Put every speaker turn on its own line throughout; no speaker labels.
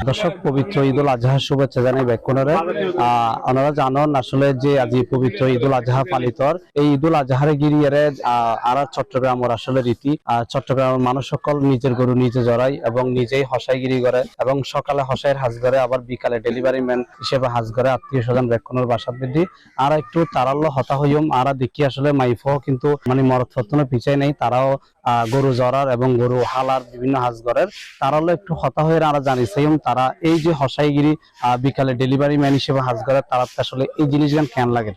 দর্শক, পবিত্র ঈদ উল আজহার শুভেচ্ছা জানাই ব্যাকুণরে। আপনারা জানেন আসলে যে আজি পবিত্র ঈদ উল আজহা পালিত। এই ঈদ উল আজহারে গিরিয়ে আর চট্টগ্রামের আসলে রীতি, চট্টগ্রামের মানুষ সকল নিজের গরু নিজে জড়াই এবং নিজেই হসাইগিরি করে এবং সকালে হসাইয়ের হাজ করে, আবার বিকালে ডেলিভারি ম্যান হিসেবে হাজ করে আত্মীয় স্বজন ব্যাকুণের বাসা বৃদ্ধি। আর একটু তারাল্য হতা হইম আর দেখি আসলে মাইফও কিন্তু মানে মরদ ফতনে পিছাই নেই, তারাও গরু জরার এবং গরু হালার বিভিন্ন হাজ করের তারাও একটু হতা হয়ে আমরা জানিছিলাম তারা এই যে হসাইগিরি বিকালে ডেলিভারি ম্যান হিসেবে হাজ করে তারা আসলে এই জিনিসগুলো কেন লাগে।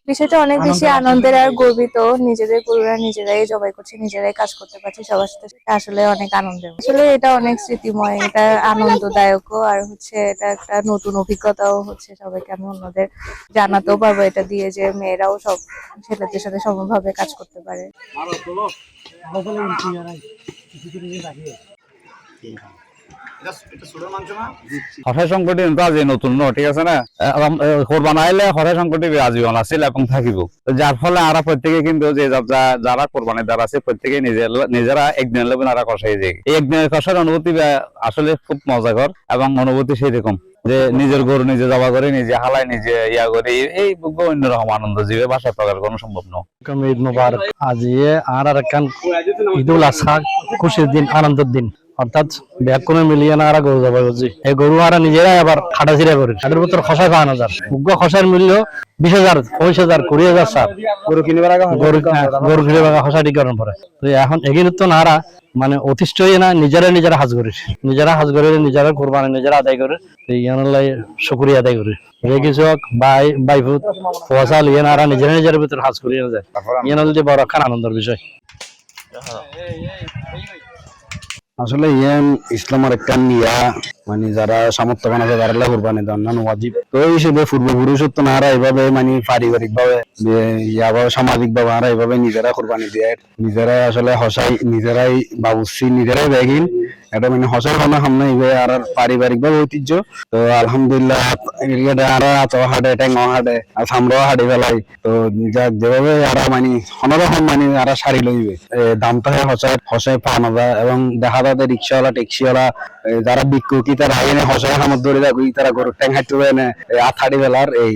বিষয়টা অনেক বেশি আনন্দের আর গর্বিত। নিজেদের গরুরা নিজেরাই জবাই করছি, নিজেরাই কাজ করতে পারছি সবার সাথে, আসলে অনেক আনন্দের। আসলে এটা অনেক স্মৃতিময়, এটা আনন্দদায়কও আর হচ্ছে এটা একটা নতুন অভিজ্ঞতাও হচ্ছে। সবাইকে আমি অন্যদের জানাতেও পারবো এটা দিয়ে যে মেয়েরাও সব ছেলেদের সাথে সমানভাবে কাজ করতে পারে।
হঠাৎ সংকট আজ নতুন ঠিক আছে না, কোরবান আইলে হঠাৎ সংকট আজীবন আছিল এবং থাকিব, যার ফলে আমরা প্রত্যেকে কিন্তু যে যারা কোরবানির দ্বারা আছে প্রত্যেকে নিজেরা একদিনের লোক নারা কষাই যায়। এই একদিনের কষার অনুভূতি আসলে খুব মজাকর এবং অনুভূতি সেই রকম যে নিজের গরু নিজে জবা করে নিজে হালায় নিজে ইয়া করে এই অন্যরকম আনন্দ জীবে ভাষায় প্রকাশ করানো সম্ভব নয়।
ঈদ মুবারক। আজ আর একখান ঈদ উল আজহা খুশির দিন, আনন্দের দিন। অর্থাৎ ব্যাকুণে মিলিয়ে না গরু জবাই করছি। এই গরু আরা নিজেরাই আবার হাঁটাচিরা করে, তাদের ভিতর খসায় 5,000, উগ্র খসার মূল্য 20,000, 25,000, 20,000 স্যার। গরু কিনবার খসা ঠিক করার পরে তো এখন এগিয়ে তো নারা মানে অতিষ্ঠ হয়ে না নিজেরা হাজ করে, নিজেরা কোরবানি নিজেরা আদায় করে শুকরিয়া আদায় করে। কৃষক বাইফুত পয়সা লিয়ে নারা নিজের ভিতরে হাজ করিয়ে যায়, যে বড় একখান আনন্দের বিষয়।
আসলে ইসলামের একটা নিয়া মানে যারা সামর্থ্যবান আছে তারা কোরবানি দেওয়ান ওয়াজিব। তো এই হিসেবে পূর্বপুরুষত্ব নারা এইভাবে মানে পারিবারিক ভাবে সামাজিক ভাবে আমরা এইভাবে নিজেরা কোরবানি দিয়ে নিজেরাই আসলে হসাই, নিজেরাই বাবুসি, নিজেরাই ব্যাগিন। এটা মানে হসার খানা সামনে আর পারিবারিক ভাবে ঐতিহ্য। তো আলহামদুলিল্লাহ আরা তো হাটে ট্যাং হাটে আর সামরাও হাটে ফেলাই। তো যাক যেভাবে আরা মানে অন্যরকম মানে আরা শাড়ি লইবে দামটা হয় হসায় পাওয়া যায় এবং দেখা যায় রিক্সাওয়ালা ট্যাক্সিওয়ালা যারা বিক্ষোভ তারা আইনে হসায় খামত ধরে যাবে, তারা গরুর ট্যাং হাঁটতে পারে না আথাড়ি ফেলার এই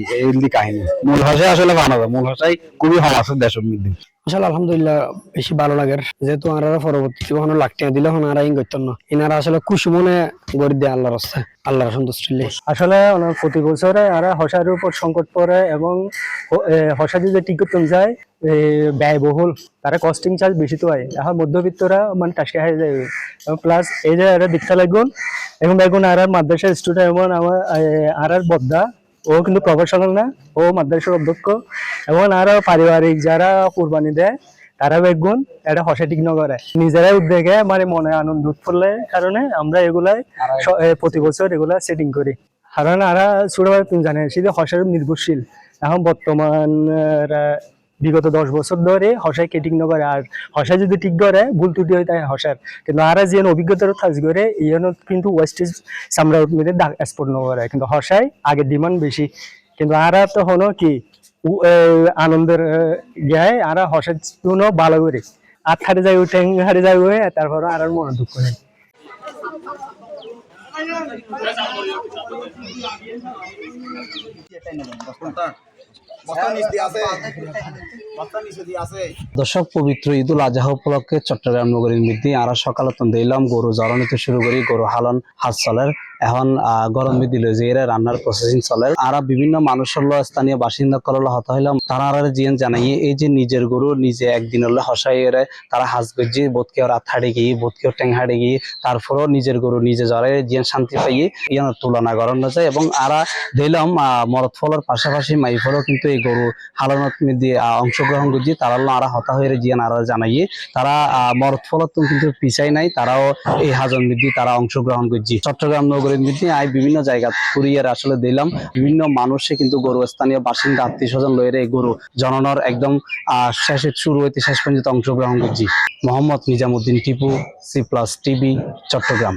কাহিনী। মূল হসায় আসলে পাওয়া যায়, মূল হসাই খুবই কম আছে দেশের মধ্যে।
আসলে আলহামদুলিল্লাহ বেশি ভালো লাগে, যেহেতু আনারা পরবর্তী কখনো লাখটিয়া দিলে ওনারা ইন করতেন না, এনারা আসলে খুশি মনে গড়ি দেয় আল্লাহর রাস্তায়, আল্লাহর সন্তুষ্টি। আসলে প্রতি বছরে আরা হসার উপর সংকট পড়ে এবং হসা যদি ঠিক করতে যায় ব্যয়বহুল, তারা কস্টিং চার্জ বেশি তো হয়। এখন মধ্যবিত্তরা মানে টাসকে হয়ে যায়। প্লাস এই যে এরা দীক্ষা লাগুন এবং বেগুন আর মাদ্রাসার স্টুডেন্ট এমন আমার আর বদ্দা, ও কিন্তু প্রফেশনাল না, ও মাদ্রাসার অধ্যক্ষ এবং আরো পারিবারিক যারা কুরবানি দেয় তারা বেগুন এটা হসে ঠিক ন করে নিজেরাই উদ্যোগে মানে মনে আনন্দ উৎফুল্লের কারণে আমরা এগুলাই প্রতি বছর এগুলা সেটিং করি। কারণ আরা ছোটবেলা তুমি জানে সেটা হসের নির্ভরশীল। এখন বর্তমান বিগত 10 বছর ধরে হসায় কেটিং ন করে, আর হসায় যদি ঠিক করে ভুল ত্রুটি হয় তাই হসার, কিন্তু আরা যে অভিজ্ঞতার কাজ করে ইয়েন কিন্তু ওয়েস্টেজ চামড়া মধ্যে দাগ এক্সপোর্ট ন করে, কিন্তু হসায় আগের ডিমান্ড বেশি। কিন্তু আরা তো হলো কি আনন্দের গায়ে আরা হসার জন্য ভালো করে আট হাটে যায় ট্যাং হাটে যায় তারপর আর মনে দুঃখ নেই। দর্শক, পবিত্র ঈদ উল আজহা উপলক্ষে চট্টগ্রাম নগরীর মধ্যে আমরা সকালে দিলাম গরু জড়ানিতে শুরু করি, গরু হালন হাজ চলের। এখন গরম দিল যে এরা রান্নার প্রসেসিং চলে। আরা বিভিন্ন মানুষের স্থানীয় বাসিন্দা করলে হতা হইলাম তারা জিয়ান জানাই এই যে নিজের গরু নিজে একদিন হলে হসাই এরে তারা হাজ গজি বোধকে রাত হাড়ে গিয়ে বোধকে ট্যাং হাড়ে গিয়ে তারপরেও নিজের গরু নিজে জড়াই জিয়ান শান্তি পাইয়ে ইয়ানোর তুলনা করানো যায়। এবং আরা দিলাম মরদ ফলের পাশাপাশি মাই ফলও কিন্তু এই গরু হালানোর মধ্যে অংশগ্রহণ করছি। তারা আরা হতা হয়ে জিয়ান আরা জানাইয়ে তারা মরদ ফলত কিন্তু পিছাই নাই, তারাও এই হাজন বৃদ্ধি তারা অংশগ্রহণ করছি। চট্টগ্রাম নগরীর মধ্যে বিভিন্ন জায়গা ঘুরিয়ে আসলে দিলাম বিভিন্ন মানুষে কিন্তু গরু স্থানীয় বাসিন্দা আত্মীয় স্বজন লয়ের এই গরু জননার একদম শেষে শুরু হইতে শেষ পর্যন্ত অংশগ্রহণ করছি। Mohammad Nizamuddin Tipu, C+ TV, Chittagong.